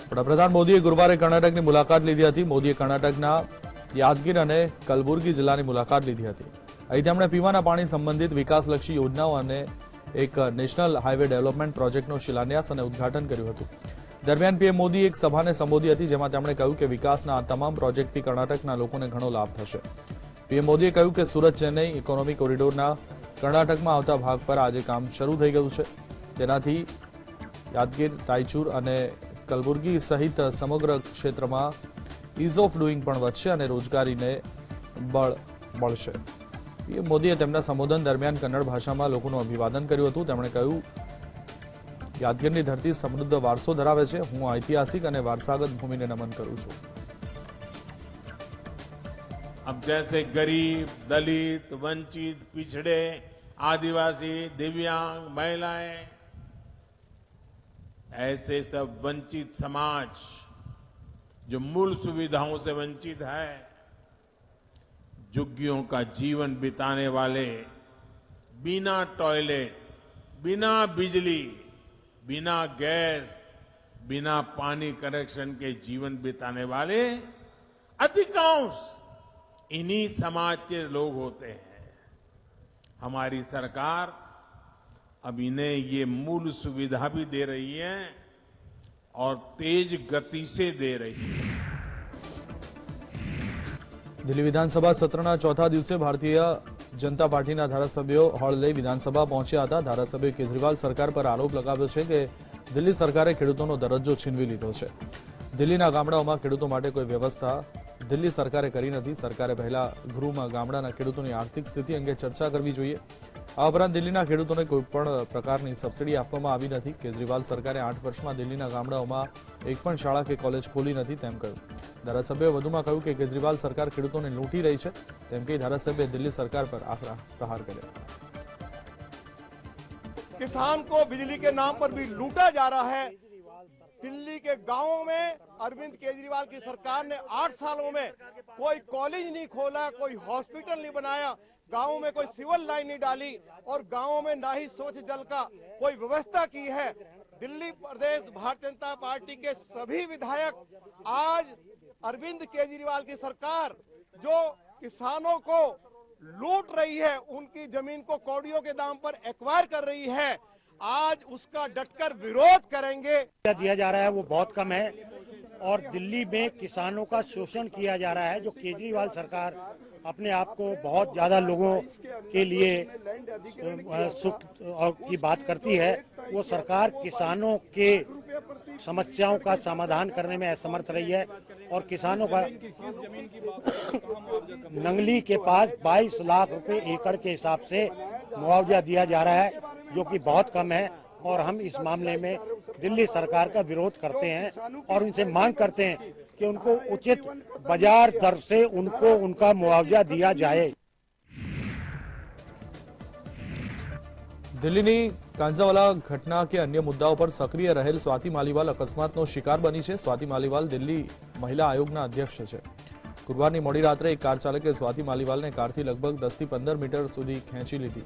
વડાપ્રધાન મોદીએ ગુરુવારે કર્ણાટકની મુલાકાત લીધી હતી. મોદીએ કર્ણાટકના યાદગીર અને કલબુર્ગી જિલ્લાની મુલાકાત લીધી હતી. અહીં તેમણે પીવાના પાણી સંબંધિત વિકાસલક્ષી યોજનાઓ અને એક નેશનલ હાઈવે ડેવલપમેન્ટ પ્રોજેક્ટનો શિલાન્યાસ અને ઉદ્ઘાટન કર્યું હતું. દરમિયાન પીએમ મોદી એક સભાને સંબોધી હતી, જેમાં તેમણે કહ્યું કે વિકાસના આ તમામ પ્રોજેક્ટથી કર્ણાટકના લોકોને ઘણો લાભ થશે. પીએમ મોદીએ કહ્યું કે સુરત ચેન્નઈ ઇકોનોમી કોરિડોરના કર્ણાટકમાં આવતા ભાગ પર આજે કામ શરૂ થઈ ગયું છે. તેનાથી યાદગીર, રાયચુર અને કલબુર્ગી સહિત સમગ્ર ક્ષેત્રમાં ઇઝ ઓફ ડુઇંગ પણ વધશે અને રોજગારીને બળ મળશે. પીએમ મોદીએ તેમના સંબોધન દરમિયાન કન્નડ ભાષામાં લોકોનું અભિવાદન કર્યું હતું. તેમણે કહ્યું, યાદગીરની ધરતી સમૃદ્ધ વારસો ધરાવે છે. હું ઐતિહાસિક અને વારસાગત ભૂમિને નમન કરું છું. अब जैसे गरीब, दलित, वंचित, पिछड़े, आदिवासी, दिव्यांग, महिलाएं, ऐसे सब वंचित समाज जो मूल सुविधाओं से वंचित है, झुग्गियों का जीवन बिताने वाले, बिना टॉयलेट, बिना बिजली, बिना गैस, बिना पानी कनेक्शन के जीवन बिताने वाले अधिकांश इन्हीं समाज के लोग होते हैं. हमारी सरकार अब इन्हें ये मूल सुविधा भी दे रही है और तेज गति से दे रही है. દિલ્હી વિધાનસભા સત્રના ચોથા દિવસે ભારતીય જનતા પાર્ટીના ધારાસભ્યો હોલ લઈ વિધાનસભા પહોંચ્યા હતા. ધારાસભ્યોએ કેજરીવાલ સરકાર પર આરોપ લગાવ્યો છે કે દિલ્હી સરકારે ખેડૂતોનો દરજ્જો છીનવી લીધો છે. દિલ્હીના ગામડાઓમાં ખેડૂતો માટે કોઈ વ્યવસ્થા દિલ્હી સરકારે કરી નથી. સરકારે પહેલા ગૃહમાં ગામડાના ખેડૂતોની આર્થિક સ્થિતિ અંગે ચર્ચા કરવી જોઈએ. આ ઉપરાંત દિલ્હીના ખેડૂતોને કોઈપણ પ્રકારની સબસિડી આપવામાં આવી નથી. કેજરીવાલ સરકારે 8 વર્ષમાં દિલ્હીના ગામડાઓમાં એક પણ શાળા કે કોલેજ ખોલી નથી, તેમ કહ્યું. ધારાસભ્યોએ વધુમાં કહ્યું કે કેજરીવાલ સરકાર ખેડૂતોને લૂંટી રહી છે, તેમ કહી ધારાસભ્યએ દિલ્હી सरकार पर आकरा प्रहार કર્યા. किसान को बिजली के नाम पर भी लूटा जा रहा है. दिल्ली के गांवों में अरविंद केजरीवाल की सरकार ने 8 सालों में कोई कॉलेज नहीं खोला, कोई हॉस्पिटल नहीं बनाया, गांवों में कोई सिविल लाइन नहीं डाली और गांवों में ना ही स्वच्छ जल का कोई व्यवस्था की है. दिल्ली प्रदेश भारतीय जनता पार्टी के सभी विधायक आज अरविंद केजरीवाल की सरकार जो किसानों को लूट रही है, उनकी जमीन को कौड़ियों के दाम पर एक्वायर कर रही है, आज उसका डटकर विरोध करेंगे. दिया जा रहा है वो बहुत कम है और दिल्ली में किसानों का शोषण किया जा रहा है. जो केजरीवाल सरकार अपने आप को बहुत ज्यादा लोगों के लिए सुख और की बात करती है, वो सरकार किसानों के समस्याओं का समाधान करने में असमर्थ रही है और किसानों का नंगली के पास 22 लाख रुपए एकड़ के हिसाब से मुआवजा दिया जा रहा है, जो कि बहुत कम है. और हम इस मामले में दिल्ली सरकार का विरोध करते हैं और उनसे मांग करते हैं कि उनको उचित बाजार दर से उनको उनका मुआवजा दिया जाए. દિલ્હીની કાંઝાવાલા ઘટના કે અન્ય મુદ્દાઓ પર સક્રિય રહેલ સ્વાતિ માલીવાલ અકસ્માતનો શિકાર બની છે. સ્વાતિ માલીવાલ દિલ્હી મહિલા આયોગના અધ્યક્ષ છે. ગુરુવારની મોડી રાત્રે એક કાર ચાલકે સ્વાતિ માલીવાલને કારથી લગભગ 10 થી 15 મીટર સુધી ખેંચી લીધી.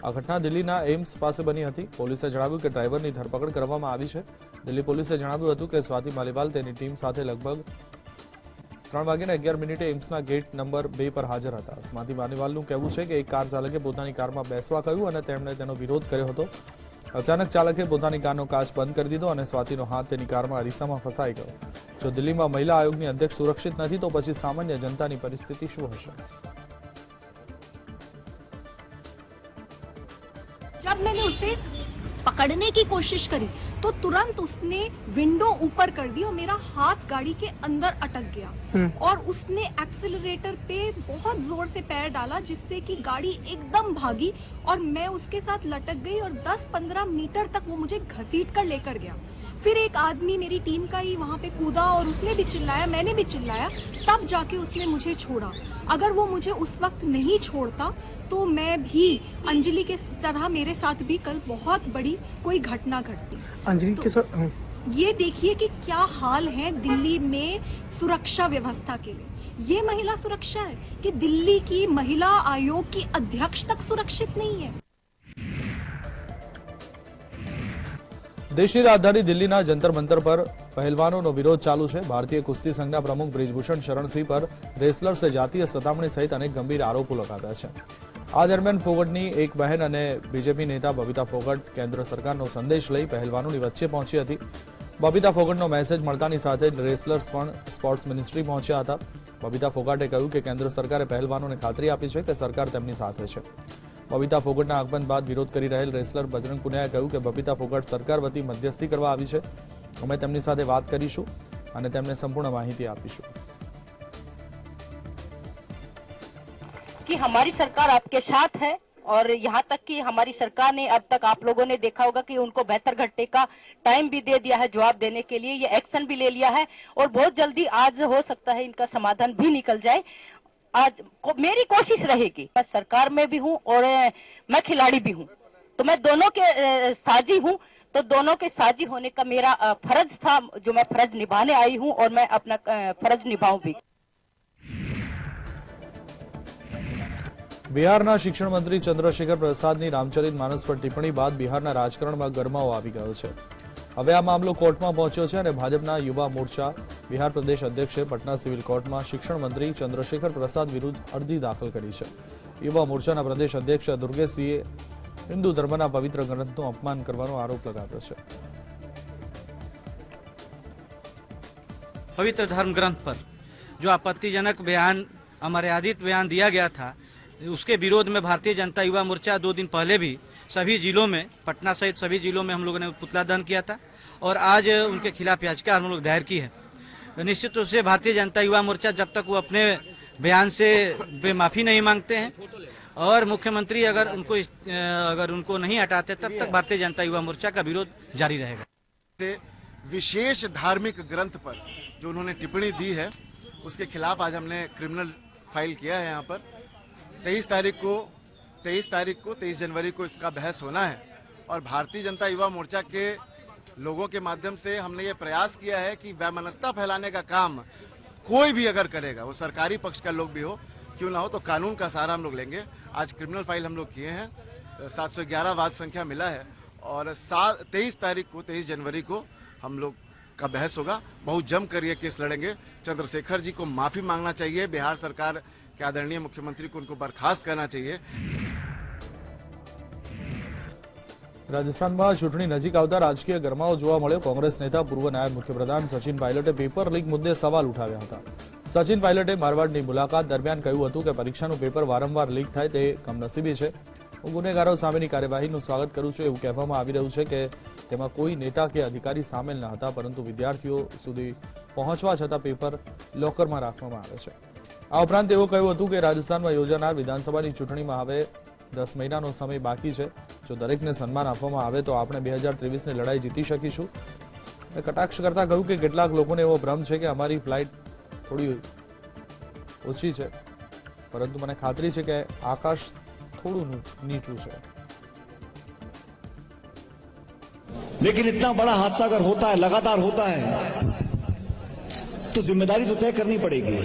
આ ઘટના દિલ્હીના એમ્સ પાસે બની હતી. પોલીસે જણાવ્યું કે ડ્રાઈવરની ધરપકડ કરવામાં આવી છે. દિલ્હી પોલીસે જણાવ્યું હતું કે સ્વાતિ માલીવાલ તેની ટીમ સાથે લગભગ 3:11 એમ્સના ગેટ નંબર 2 પર હાજર હતા. સ્વાતિ માલીવાલનું કહેવું છે કે એક કાર ચાલકે પોતાની કારમાં બેસવા કહ્યું અને તેમણે તેનો વિરોધ કર્યો હતો. અચાનક ચાલકે પોતાની કારનો કાચ બંધ કરી દીધો અને સ્વાતિનો હાથ તેની કારમાં અરીસામાં ફસાઈ ગયો. જો દિલ્હીમાં મહિલા આયોગની અધ્યક્ષ સુરક્ષિત નથી તો પછી સામાન્ય જનતાની પરિસ્થિતિ શું હશે? जब मैंने उसे पकड़ने की कोशिश करी तो तुरंत उसने विंडो ऊपर कर दी और मेरा हाथ गाड़ी के अंदर अटक गया और उसने एक्सीलरेटर पे बहुत जोर से पैर डाला, जिससे कि गाड़ी एकदम भागी और मैं उसके साथ लटक गई और 10-15 मीटर तक वो मुझे घसीट कर लेकर गया. फिर एक आदमी मेरी टीम का ही वहाँ पे कूदा और उसने भी चिल्लाया, मैंने भी चिल्लाया, तब जाके उसने मुझे छोड़ा. अगर वो मुझे उस वक्त नहीं छोड़ता तो मैं भी अंजलि के तरह मेरे साथ भी कल बहुत बड़ी कोई घटना घटती. अंजलि के साथ ये देखिए कि क्या हाल है दिल्ली में सुरक्षा व्यवस्था के लिए. ये महिला सुरक्षा है कि दिल्ली की महिला आयोग की अध्यक्ष तक सुरक्षित नहीं है. દેશની રાજધાની દિલ્હીના જંતર મંતર પર પહેલવાનોનો વિરોધ ચાલુ છે। ભારતીય કુસ્તી સંઘના પ્રમુખ બ્રિજભૂષણ શરણસિંહ પર રેસલર્સે જાતીય સતામણી સહિત અનેક ગંભીર આરોપો લગાવ્યા છે। આ દરમિયાન ફોગટની એક બહેન અને બીજેપી નેતા બબીતા ફોગટ કેન્દ્ર સરકારનો સંદેશ લઈ પહેલવાનોની વચ્ચે પહોંચી હતી। બબીતા ફોગટનો મેસેજ મળતાની સાથે જ રેસલર્સ પણ સ્પોર્ટ્સ મિનિસ્ટ્રી પહોંચ્યા હતા। બબીતા ફોગટે કહ્યું કે કેન્દ્ર સરકારે પહેલવાનોને ખાતરી આપી છે કે સરકાર તેમની સાથે છે। બબીતા ફોગટના આગમન બાદ વિરોધ કરી રહેલ રેસલર બજરંગ પુનિયાએ કહ્યું કે બબીતા ફોગટ સરકાર વતી મધ્યસ્થી કરવા આવી છે। અમે તેમની સાથે વાત કરીશું અને તેમને સંપૂर्ण માહિતી આપીશું। कि हमारी सरकार आपके साथ है और यहाँ तक कि हमारी सरकार ने अब तक आप लोगों ने देखा होगा कि उनको बेहतर घंटे का टाइम भी दे दिया है जवाब देने के लिए, ये एक्शन भी ले लिया है और बहुत जल्दी आज हो सकता है इनका समाधान भी निकल जाए। आज मेरी कोशिश रहेगी, मैं सरकार में भी हूँ और मैं खिलाड़ी भी हूँ, तो मैं दोनों के साझी हूँ, तो दोनों के साझी होने का मेरा फर्ज था जो मैं फर्ज निभाने आई हूँ और मैं अपना फर्ज निभाऊं भी। બિહારના શિક્ષણ મંત્રી ચંદ્રશેખર પ્રસાદની રામચરિત માનસ પર ટિપ્પણી બાદ બિહારના રાજકારણમાં ગરમાવો આવી ગયો છે। હવે આ મામલો કોર્ટમાં પહોંચ્યો છે અને ભાજપના યુવા મોરચા બિહાર પ્રદેશ અધ્યક્ષે પટના સિવિલ કોર્ટમાં શિક્ષણ મંત્રી ચંદ્રશેખર પ્રસાદ વિરુદ્ધ અરજી દાખલ કરી છે। યુવા મોરચાના પ્રદેશ અધ્યક્ષ દુર્ગેશસિંહે હિન્દુ ધર્મના પવિત્ર ગ્રંથનું અપમાન કરવાનો આરોપ લગાવ્યો છે। पवित्र धर्म ग्रंथ पर जो आपत्तिजनक बयान अमर्यादित बयान दिया गया था, उसके विरोध में भारतीय जनता युवा मोर्चा 2 दिन पहले भी सभी जिलों में, पटना सहित सभी जिलों में हम लोगों ने पुतला दहन किया था और आज उनके खिलाफ याचिका हम लोग दायर की है। निश्चित रूप से भारतीय जनता युवा मोर्चा जब तक वो अपने बयान से माफी नहीं मांगते हैं और मुख्यमंत्री अगर उनको नहीं हटाते तब तक भारतीय जनता युवा मोर्चा का विरोध जारी रहेगा। विशेष धार्मिक ग्रंथ पर जो उन्होंने टिप्पणी दी है उसके खिलाफ आज हमने क्रिमिनल फाइल किया है। यहाँ पर 23 जनवरी को इसका बहस होना है और भारतीय जनता युवा मोर्चा के लोगों के माध्यम से हमने ये प्रयास किया है कि वैमनस्यता फैलाने का काम कोई भी अगर करेगा, वो सरकारी पक्ष का लोग भी हो क्यों ना हो, तो कानून का सहारा हम लोग लेंगे। आज क्रिमिनल फाइल हम लोग किए हैं, 711 वाद संख्या मिला है और 23 जनवरी को हम लोग का बहस होगा। बहुत जम कर ये केस लड़ेंगे। चंद्रशेखर जी को माफी मांगना चाहिए, बिहार सरकार के आदरणीय मुख्यमंत्री को उनको बर्खास्त करना चाहिए। રાજસ્થાનમાં ચૂંટણી નજીક આવતા રાજકીય ગરમાવો જોવા મળ્યો। કોંગ્રેસ નેતા પૂર્વ નાયબ મુખ્યપ્રધાન સચિન પાયલટે પેપર લીક મુદ્દે સવાલ ઉઠાવ્યા હતા। સચિન પાયલટે મારવાડની મુલાકાત દરમિયાન કહ્યું હતું કે પરીક્ષાનું પેપર વારંવાર લીક થાય તે કમનસીબી છે। હું ગુનેગારો સામેની કાર્યવાહીનું સ્વાગત કરું છું। એવું કહેવામાં આવી રહ્યું છે કે તેમાં કોઈ નેતા કે અધિકારી સામેલ ન હતા, પરંતુ વિદ્યાર્થીઓ સુધી પહોંચવા છતાં પેપર લોકરમાં રાખવામાં આવે છે। આ ઉપરાંત તેઓ કહ્યું હતું કે રાજસ્થાનમાં યોજાનાર વિધાનસભાની ચૂંટણીમાં હવે 10 મહિનાનો સમય બાકી છે। જો દરેકને સન્માન આપવામાં આવે તો આપણે 2023ની લડાઈ જીતી શકીશું। કટાક્ષ કરતા કહ્યું કે કેટલાક લોકોને એવો ભ્રમ છે કે અમારી ફ્લાઇટ થોડી ઓછી છે, પરંતુ મને ખાતરી છે કે આકાશ થોડું નીચું છે। लेकिन इतना बड़ा हादसा अगर होता है, लगातार होता है, तो जिम्मेदारी तो तय करनी पड़ेगी।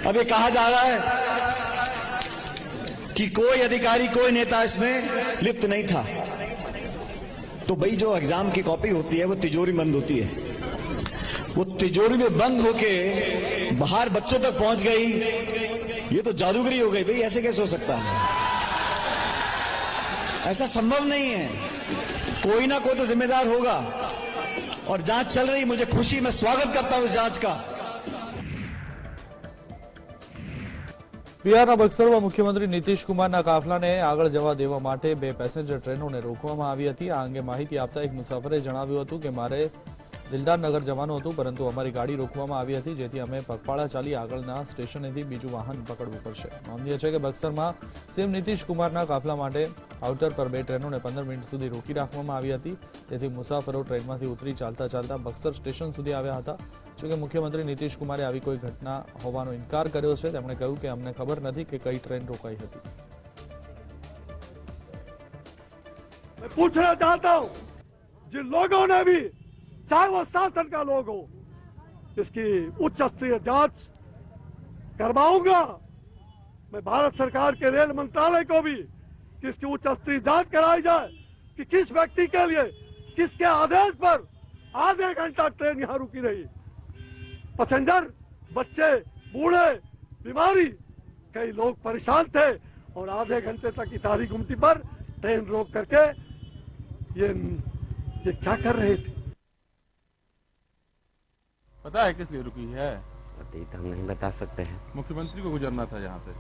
अब ये कहा जा रहा है कि कोई अधिकारी, कोई नेता इसमें लिप्त नहीं था, तो भाई जो एग्जाम की कॉपी होती है वो तिजोरी बंद होती है, वो तिजोरी में बंद होके बाहर बच्चों तक पहुंच गई, ये तो जादूगरी हो गई। भाई ऐसे कैसे हो सकता है? ऐसा संभव नहीं है। कोई ना कोई तो जिम्मेदार होगा और जांच चल रही, मुझे खुशी, मैं स्वागत करता हूं इस जांच का। બિહારના બક્સરમાં મુખ્યમંત્રી નીતિશ કુમારના કાફલાને આગળ જવા દેવા માટે 2 પેસેન્જર ટ્રેનોને રોકવામાં આવી હતી। આ અંગે માહિતી આપતા એક મુસાફરે જણાવ્યું હતું કે મારે દિલદારનગર જવાનું હતું, પરંતુ અમારી ગાડી રોકવામાં આવી હતી, જેથી અમે પગપાળા ચાલી આગળના સ્ટેશનેથી બીજું વાહન પકડવું પડશે। નોંધનીય છે કે બક્સરમાં સીએમ નીતિશ કુમારના કાફલા માટે આઉટર પર 2 ટ્રેનોને 15 મિનિટ સુધી રોકી રાખવામાં આવી હતી, તેથી મુસાફરો ટ્રેનમાંથી ઉતરી ચાલતા ચાલતા બક્સર સ્ટેશન સુધી આવ્યા હતા। જોકે મુખ્યમંત્રી નીતિશ કુમારે આવી કોઈ ઘટના હોવાનો ઇનકાર કર્યો છે। તેમણે કહ્યું કે અમને ખબર નથી કે કઈ ટ્રેન રોકાઈ હતી। मैं पूछना चाहता हूं जिन लोगों ने भी, चाहे वो शासन का लोग हो, इसकी उच्च स्तरीय जांच करवाऊंगा। मैं भारत सरकार के रेल मंत्रालय को भी कि इसकी उच्च स्तरीय जांच कराई जाए कि किस व्यक्ति के लिए, किसके आदेश पर आधे घंटा ट्रेन यहाँ रुकी रही। पैसेंजर, बच्चे, बूढ़े, बीमारी, कई लोग परेशान थे और आधे घंटे तक इटारी गुमटी पर ट्रेन रोक करके ये क्या कर रहे थे? पता है किस लिए रुकी है? ये तो हम नहीं बता सकते हैं। मुख्यमंत्री को गुजरना था यहाँ से।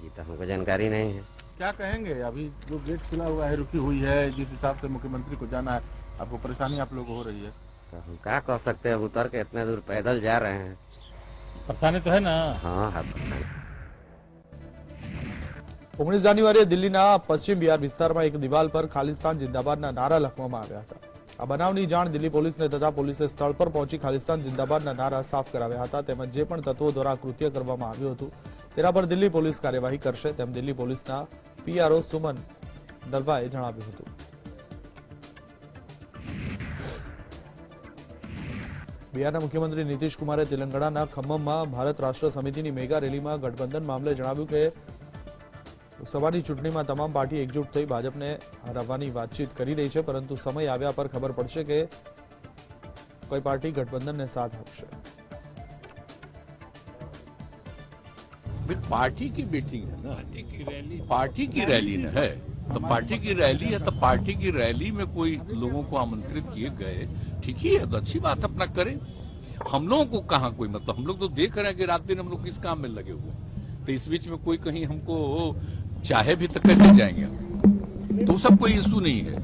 ये तो हमको जानकारी नहीं है। क्या कहेंगे? अभी जो गेट खुला हुआ है, रुकी हुई है, जिस हिसाब से मुख्यमंत्री को जाना है, आपको परेशानी आप लोगों को हो रही है। तो हम क्या कह सकते हैं? उतर के इतने दूर पैदल जा रहे हैं, परेशानी तो है ना। हाँ है परेशानी। 19 જાન્યુઆરીએ દિલ્હીના પશ્ચિમ બિહાર વિસ્તારમાં એક દિવાલ પર ખાલિસ્તાન જિંદાબાદના નારા લખવામાં આવ્યા હતા। આ બનાવની જાણ દિલ્હી પોલીસને થતા પોલીસે સ્થળ પર પહોંચી ખાલિસ્તાન જિંદાબાદના નારા સાફ કરાવ્યા હતા। તેમજ જે પણ તત્વો દ્વારા કૃત્ય કરવામાં આવ્યું હતું તેના પર દિલ્હી પોલીસ કાર્યવાહી કરશે તેમ દિલ્હી પોલીસના પીઆરઓ સુમન દલવાએ જણાવ્યું હતું। બિહારના મુખ્યમંત્રી નીતિશ કુમારે તેલંગાણાના ખમ્મમમાં ભારત રાષ્ટ્ર સમિતિની મેગા રેલીમાં ગઠબંધન મામલે જણાવ્યું કે લોકસભાની ચૂંટણીમાં તમામ પાર્ટી એકજૂટ થઈ ભાજપને હરાવવાની વાતચીત કરી રહી છે, પરંતુ સમય આવ્યા પર ખબર પડશે કે કોઈ પાર્ટી ગઠબંધનને સાથ આપશે। पार्टी की मीटिंग है ना, पार्टी की रैली न है, तो पार्टी की रैली है, तो पार्टी की रैली में कोई लोगों को आमंत्रित किए गए, ठीक ही है, तो अच्छी बात अपना करें। हम लोगों को कहाँ कोई मतलब, हम लोग तो देख रहे हैं कि रात दिन हम लोग किस काम में लगे हुए, तो इस बीच में कोई कहीं हमको चाहे भी तो कैसे जाएंगे? तो सब कोई इशू नहीं है।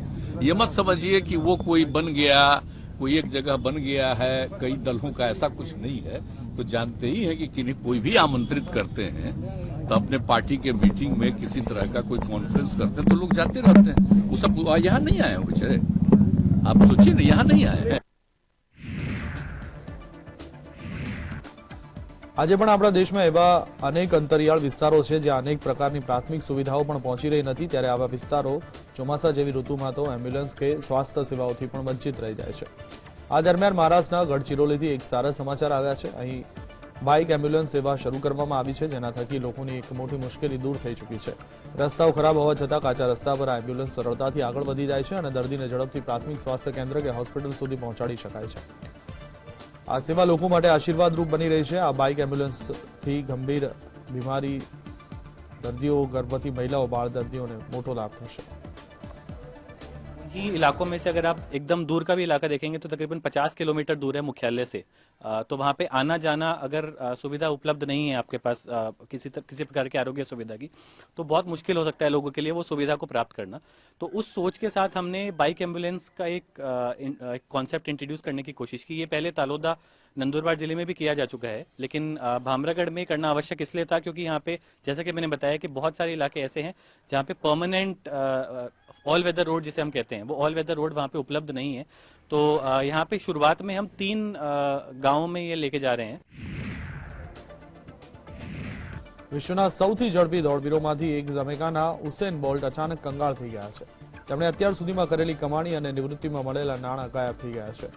ये मत समझिए कि वो कोई बन गया, कोई एक जगह बन गया है, कई दलों का, ऐसा कुछ नहीं है। तो जानते ही है कि किन्हीं कोई भी आमंत्रित करते हैं तो अपने पार्टी के मीटिंग में किसी तरह का कोई कॉन्फ्रेंस करते हैं तो लोग जाते रहते हैं। वो सब यहाँ नहीं आए हैं बेचारे, आप सोचिए ना, यहाँ नहीं आए हैं। આજે પણ આપણા દેશમાં એવા અનેક અંતરિયાળ વિસ્તારો છે જ્યાં અનેક પ્રકારની પ્રાથમિક સુવિધાઓ પણ પહોંચી રહી નથી, ત્યારે આવા વિસ્તારો ચોમાસા જેવી ઋતુમાં તો એમ્બ્યુલન્સ કે સ્વાસ્થ્ય સેવાઓથી પણ વંચિત રહી જાય છે। આ દરમિયાન મહારાષ્ટ્રના ગઢચિરોલીથી એક સારા સમાચાર આવ્યા છે। અહીં બાઇક એમ્બ્યુલન્સ સેવા શરૂ કરવામાં આવી છે, જેના થકી લોકોની એક મોટી મુશ્કેલી દૂર થઈ ચૂકી છે। રસ્તાઓ ખરાબ હોવા છતાં કાચા રસ્તા પર આ એમ્બ્યુલન્સ સરળતાથી આગળ વધી જાય છે અને દર્દીને ઝડપથી પ્રાથમિક સ્વાસ્થ્ય કેન્દ્ર કે હોસ્પિટલ સુધી પહોંચાડી શકાય છે। આ સેવા લોકો માટે આશીર્વાદરૂપ બની રહી છે। આ બાઇક એમ્બ્યુલન્સથી ગંભીર બીમારી દર્દીઓ, ગર્ભવતી મહિલાઓ, બાળ દર્દીઓને મોટો લાભ થશે। ही इलाकों में से अगर आप एकदम दूर का भी इलाका देखेंगे तो तकरीबन 50 किलोमीटर दूर है मुख्यालय से, तो वहाँ पे आना जाना अगर सुविधा उपलब्ध नहीं है आपके पास किसी प्रकार की आरोग्य सुविधा की, तो बहुत मुश्किल हो सकता है लोगों के लिए वो सुविधा को प्राप्त करना। तो उस सोच के साथ हमने बाइक एम्बुलेंस का एक कॉन्सेप्ट इंट्रोड्यूस करने की कोशिश की। ये पहले तालोदा नंदुरबार जिले में भी किया जा चुका है, लेकिन भामरागढ़ में करना आवश्यक इसलिए था क्योंकि यहाँ पे जैसा कि मैंने बताया कि बहुत सारे इलाके ऐसे हैं जहाँ पे परमानेंट ऑल वेदर रोड जिसे हम कहते हैं, वो ऑल वेदर रोड वहाँ पे उपलब्ध नहीं है। तो यहाँ पे शुरुआत में हम 3 गांवों में ये लेके जा रहे हैं। વિશ્વના સૌથી ઝડપી દોડવીરોમાંથી એક જમૈકાના ઉસેન બોલ્ટ અચાનક કંગાળ થઈ ગયા છે। તેમણે અત્યાર સુધીમાં કરેલી કમાણી અને નિવૃત્તિમાં મળેલા નાણાં ગાયબ થઈ ગયા છે।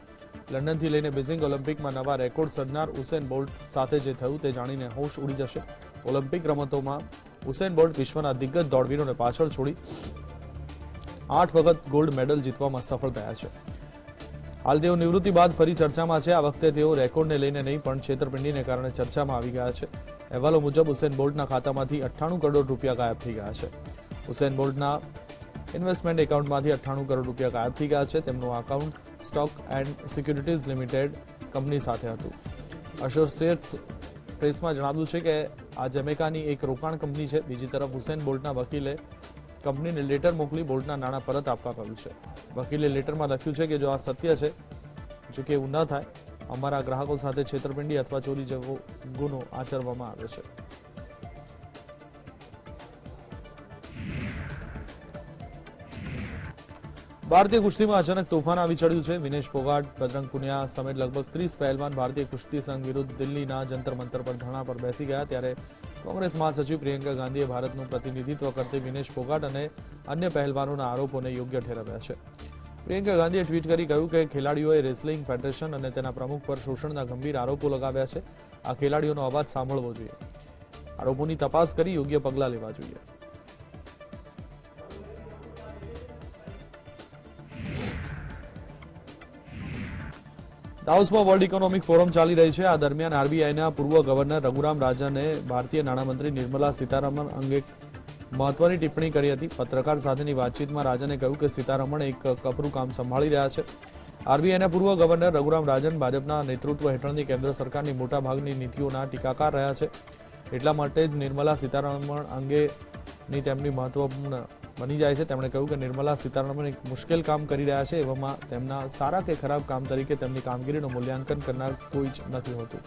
લંડનથી લઈને બીજિંગ ઓલિમ્પિકમાં નવા રેકોર્ડ સર્જનાર ઉસેન બોલ્ટ સાથે જે થયું તે જાણીને હોશ ઉડી જશે। ઓલિમ્પિક રમતોમાં ઉસેન બોલ્ટ વિશ્વના દિગ્ગજ દોડવીરોને પાછળ છોડી 8 વખત ગોલ્ડ મેડલ જીતવામાં સફળ થયા છે। હાલ તેઓ નિવૃત્તિ બાદ ફરી ચર્ચામાં છે। આ વખતે તેઓ રેકોર્ડને લઈને નહીં પણ છેતરપિંડીને કારણે ચર્ચામાં આવી ગયા છે। અહેવાલો મુજબ ઉસેન બોલ્ટના ખાતામાંથી 98 કરોડ રૂપિયા ગાયબ થઈ ગયા છે। ઉસેન બોલ્ટના ઇન્વેસ્ટમેન્ટ એકાઉન્ટમાંથી 98 કરોડ રૂપિયા ગાયબ થઈ ગયા છે। તેમનું account stock and securities limited company સાથે હતું। એસોસિએટ્સ પ્રેસમાં જણાવ્યું છે કે આ જમૈકાની એક રોકાણ કંપની છે। બીજી તરફ ઉસેન બોલ્ટના વકીલે કંપનીને લેટર મોકલી બોલ્ટના નાણાં પરત આપવા કહ્યું છે। વકીલે લેટરમાં લખ્યું છે કે જો આ સત્ય છે, જો કે એવું ન થાય, અમારા ગ્રાહકો સાથે છેતરપિંડી અથવા ચોરી જેવો ગુનો આચરવામાં આવ્યો છે। ભારતીય કુસ્તીમાં અચાનક તોફાન આવી ચડ્યું છે। વિનેશ ફોગાટ, બજરંગ પુનિયા સમેત લગભગ 30 પહેલવાન ભારતીય કુસ્તી સંઘ વિરુદ્ધ દિલ્હીના જંતર મંતર પર ધરણા પર બેસી ગયા, ત્યારે કોંગ્રેસ મહાસચિવ પ્રિયંકા ગાંધીએ ભારતનું પ્રતિનિધિત્વ કરતી વિનેશ ફોગાટ અને અન્ય પહેલવાનોના આરોપોને યોગ્ય ઠેરવ્યા છે। પ્રિયંકા ગાંધીએ ટ્વીટ કરી કહ્યું કે ખેલાડીઓએ રેસલિંગ ફેડરેશન અને તેના પ્રમુખ પર શોષણના ગંભીર આરોપો લગાવ્યા છે। આ ખેલાડીઓનો અવાજ સાંભળવો જોઈએ। આરોપોની તપાસ કરી યોગ્ય પગલાં લેવા જોઈએ। દાવોસમાં વર્લ્ડ ઇકોનોમિક ફોરમ ચાલી રહી છે. આ દરમિયાન આરબીઆઈના પૂર્વ ગવર્નર રઘુરામ રાજને ભારતીય નાણામંત્રી નિર્મલા સીતારમણ અંગે મહત્વની ટિપ્પણી કરી હતી. પત્રકાર સાથેની વાતચીતમાં રાજને કહ્યું કે સીતારમણ એક કપરું કામ સંભાળી રહ્યા છે. આરબીઆઈના પૂર્વ ગવર્નર રઘુરામ રાજન ભાજપના નેતૃત્વ હેઠળની કેન્દ્ર સરકારની મોટાભાગની નીતિઓના ટીકાકાર રહ્યા છે. એટલા માટે જ નિર્મલા સીતારમણ અંગેની તેમની મહત્વપૂર્ણ બની જાય છે. તેમણે કહ્યું કે નિર્મલા સીતારમણ એક મુશ્કેલ કામ કરી રહ્યા છે. એવામાં તેમના સારા કે ખરાબ કામ તરીકે તેમની કામગીરીનું મૂલ્યાંકન કરનાર કોઈ જ નથી હોતું.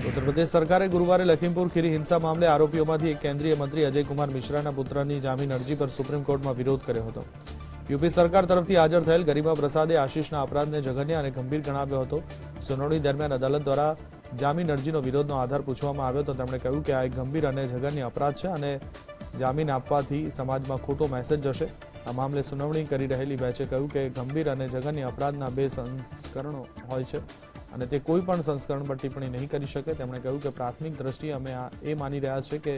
ઉત્તર પ્રદેશ સરકારે ગુરુવારે લખીમપુર ખીરી હિંસા મામલે આરોપીઓમાંથી એક કેન્દ્રીય મંત્રી અજય કુમાર મિશ્રાના પુત્રની જામીન અરજી પર સુપ્રીમ કોર્ટમાં વિરોધ કર્યો હતો. યુપી સરકાર તરફથી હાજર થયેલ ગરિમા પ્રસાદે આશીષના અપરાધને જઘન્ય અને ગંભીર ગણાવ્યો હતો. સુનાવણી દરમિયાન અદાલત દ્વારા જામીન અરજીનો વિરોધનો આધાર પૂછવામાં આવ્યો તો તેમણે કહ્યું કે આ એક ગંભીર અને જઘન્ય અપરાધ છે અને જામીન આપવાથી સમાજમાં ખોટો મેસેજ જશે. આ મામલે સુનાવણી કરી રહેલી બેન્ચે કહ્યું કે ગંભીર અને જઘન્ય અપરાધના બે સંસ્કરણો હોય છે અને તે કોઈ પણ સંસ્કરણ પર ટિપ્પણી નહીં કરી શકે. તેમણે કહ્યું કે પ્રાથમિક દ્રષ્ટિએ અમે એ માની રહ્યા છીએ કે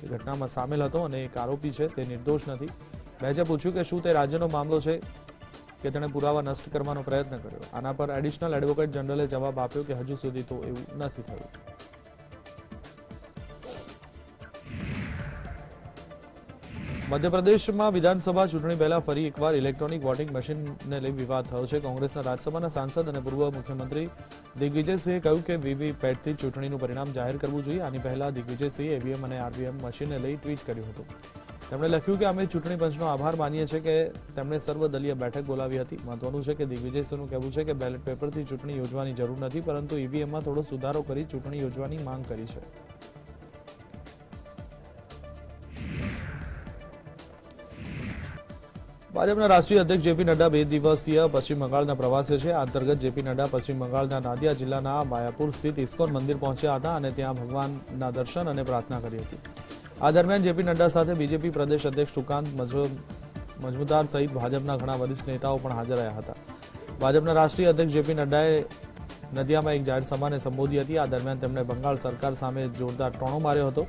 ઘટનામાં સામેલ હતો અને એક આરોપી છે તે નિર્દોષ નથી. બેન્ચે પૂછ્યું કે શું તે રાજ્યનો મામલો છે કે તેણે પુરાવા નષ્ટ કરવાનો પ્રયત્ન કર્યો. આના પર એડિશનલ એડવોકેટ જનરલે જવાબ આપ્યો કે હજુ સુધી તો એવું નથી થયું. મધ્યપ્રદેશમાં વિધાનસભા ચૂંટણી પહેલા ફરી એકવાર ઇલેક્ટ્રોનિક વોટિંગ મશીનને લઈ વિવાદ થયો છે. કોંગ્રેસના રાજ્યસભાના સાંસદ અને પૂર્વ મુખ્યમંત્રી દિગ્વિજયસિંહે કહ્યું કે વીવીપેટથી ચૂંટણીનું પરિણામ જાહેર કરવું જોઈએ. આની પહેલા દિગ્વિજયસિંહે ઈવીએમ અને આરવીએમ મશીનને લઈ ટ્વીટ કર્યું હતું. તેમણે લખ્યું કે અમે ચૂંટણી પંચનો આભાર માનીએ છીએ કે તેમણે સર્વદલીય બેઠક બોલાવી હતી. મહત્વનું છે કે દિગ્વિજયસિંહનું કહેવું છે કે બેલેટ પેપરથી ચૂંટણી યોજવાની જરૂર નથી, પરંતુ ઈવીએમમાં થોડો સુધારો કરી ચૂંટણી યોજવાની માંગ કરી છે. ભાજપના રાષ્ટ્રીય અધ્યક્ષ જેપી નડ્ડા 2 દિવસીય પશ્ચિમ બંગાળના પ્રવાસે છે. આ અંતર્ગત જેપી નડ્ડા પશ્ચિમ બંગાળના નાદિયા જિલ્લાના માયાપુર સ્થિત ઇસ્કોન મંદિર પહોંચ્યા હતા અને ત્યાં ભગવાનના દર્શન અને પ્રાર્થના કરી હતી. આ દરમિયાન જેપી નડ્ડા સાથે બીજેપી પ્રદેશ અધ્યક્ષ સુકાંત મજમુદાર સહિત ભાજપના ઘણા વરિષ્ઠ નેતાઓ પણ હાજર રહ્યા હતા. ભાજપના રાષ્ટ્રીય અધ્યક્ષ જેપી નડ્ડાએ નદિયામાં એક જાહેર સભાને સંબોધી હતી. આ દરમિયાન તેમણે બંગાળ સરકાર સામે જોરદાર ટોણો માર્યો હતો.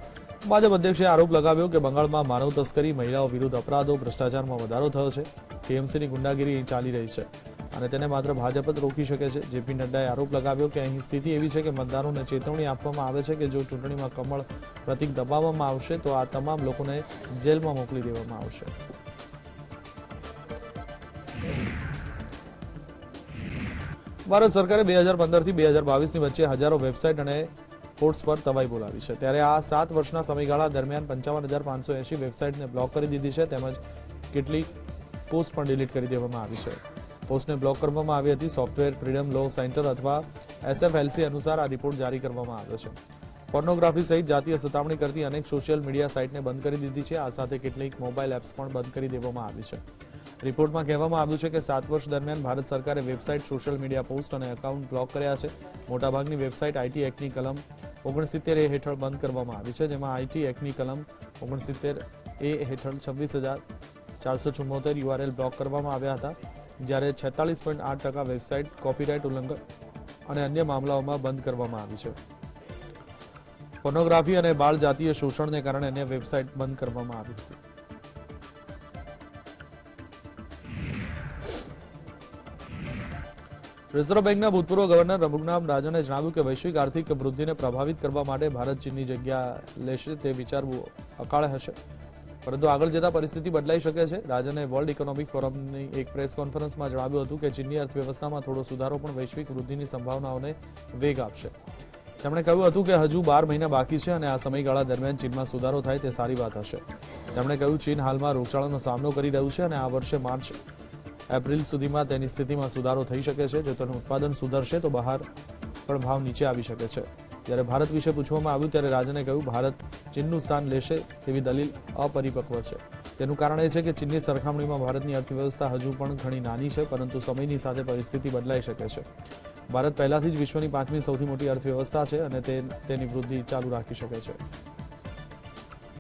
ભાજપ અધ્યક્ષે આરોપ લગાવ્યો કે બંગાળમાં માનવ તસ્કરી, મહિલાઓ વિરુદ્ધ અપરાધો, ભ્રષ્ટાચારમાં વધારો થયો છે. ટીએમસીની ગુંડાગીરી અહીં ચાલી રહી છે અને તેને માત્ર ભાજપ જ રોકી શકે છે. જેપી નડ્ડાએ આરોપ લગાવ્યો કે અહીં સ્થિતિ એવી છે કે મતદારોને ચેતવણી આપવામાં આવે છે કે જો ચૂંટણીમાં કમળ પ્રતીક દબાવવામાં આવશે તો આ તમામ લોકોને જેલમાં મોકલી દેવામાં આવશે. ભારત સરકારે 2015 થી 2022ની વચ્ચે હજારો વેબસાઇટ અને પોર્ટ્સ પર તવાઈ બોલાવી છે. ત્યારે આ 7 વર્ષના સમયગાળા દરમિયાન 55,580 વેબસાઇટને બ્લોક કરી દીધી છે. તેમજ કેટલીક પોસ્ટ પણ ડિલીટ કરી દેવામાં આવી છે. પોસ્ટને બ્લોક કરવામાં આવી હતી. સોફ્ટવેર ફ્રીડમ લો સેન્ટર અથવા એસએફએલસી અનુસાર આ રિપોર્ટ જારી કરવામાં આવ્યો છે. પોર્નોગ્રાફી સહિત જાતીય સતામણી કરતી અનેક સોશિયલ મીડિયા સાઇટને બંધ કરી દીધી છે. આ સાથે કેટલીક મોબાઈલ એપ્સ પણ બંધ કરી દેવામાં આવી છે. રિપોર્ટમાં કહેવામાં આવ્યું છે કે 7 વર્ષ દરમિયાન ભારત સરકારે વેબસાઇટ, સોશિયલ મીડિયા પોસ્ટ અને એકાઉન્ટ બ્લોક કર્યા છે. મોટાભાગની વેબસાઇટ આઈટી એક્ટની કલમ 69A હેઠળ બંધ કરવામાં આવી છે, જેમાં આઈટી એક્ટની કલમ 69A હેઠળ 26,474 યુઆરએલ બ્લોક કરવામાં આવ્યા હતા, જ્યારે 46.8% વેબસાઇટ કોપીરાઇટ ઉલ્લંઘન અને અન્ય મામલાઓમાં બંધ કરવામાં આવી છે. પોર્નોગ્રાફી અને બાળ જાતીય શોષણને કારણે અન્ય વેબસાઇટ બંધ કરવામાં આવી હતી. રિઝર્વ બેંકના ભૂતપૂર્વ ગવર્નર રઘુરામ રાજને જણાવ્યું કે વૈશ્વિક આર્થિક વૃદ્ધિને પ્રભાવિત કરવા માટે ભારત ચીનની જગ્યા લેશે તે વિચારવું અકાળે હશે, પરંતુ આગળ જતા પરિસ્થિતિ બદલાઈ શકે છે. રાજને વર્લ્ડ ઇકોનોમિક ફોરમની એક પ્રેસ કોન્ફરન્સમાં જણાવ્યું હતું કે ચીનની અર્થવ્યવસ્થામાં થોડો સુધારો પણ વૈશ્વિક વૃદ્ધિની સંભાવનાઓને વેગ આપશે. તેમણે કહ્યું હતું કે હજુ 12 મહિના બાકી છે અને આ સમયગાળા દરમિયાન ચીનમાં સુધારો થાય તે સારી વાત હશે. તેમણે કહ્યું ચીન હાલમાં રોગચાળાનો સામનો કરી રહ્યું છે અને આ વર્ષે માર્ચ એપ્રિલ સુધીમાં તેની સ્થિતિમાં સુધારો થઈ શકે છે. જો તેનું ઉત્પાદન સુધરશે તો બહાર પણ ભાવ નીચે આવી શકે છે. જ્યારે ભારત વિશે પૂછવામાં આવ્યું ત્યારે રાજને કહ્યું ભારત ચીનનું સ્થાન લેશે તેવી દલીલ અપરિપક્વ છે. તેનું કારણ એ છે કે ચીનની સરખામણીમાં ભારતની અર્થવ્યવસ્થા હજુ પણ ઘણી નાની છે, પરંતુ સમયની સાથે પરિસ્થિતિ બદલાઈ શકે છે. ભારત પહેલાથી જ વિશ્વની 5મી સૌથી મોટી અર્થવ્યવસ્થા છે અને તેની વૃદ્ધિ ચાલુ રાખી શકે છે.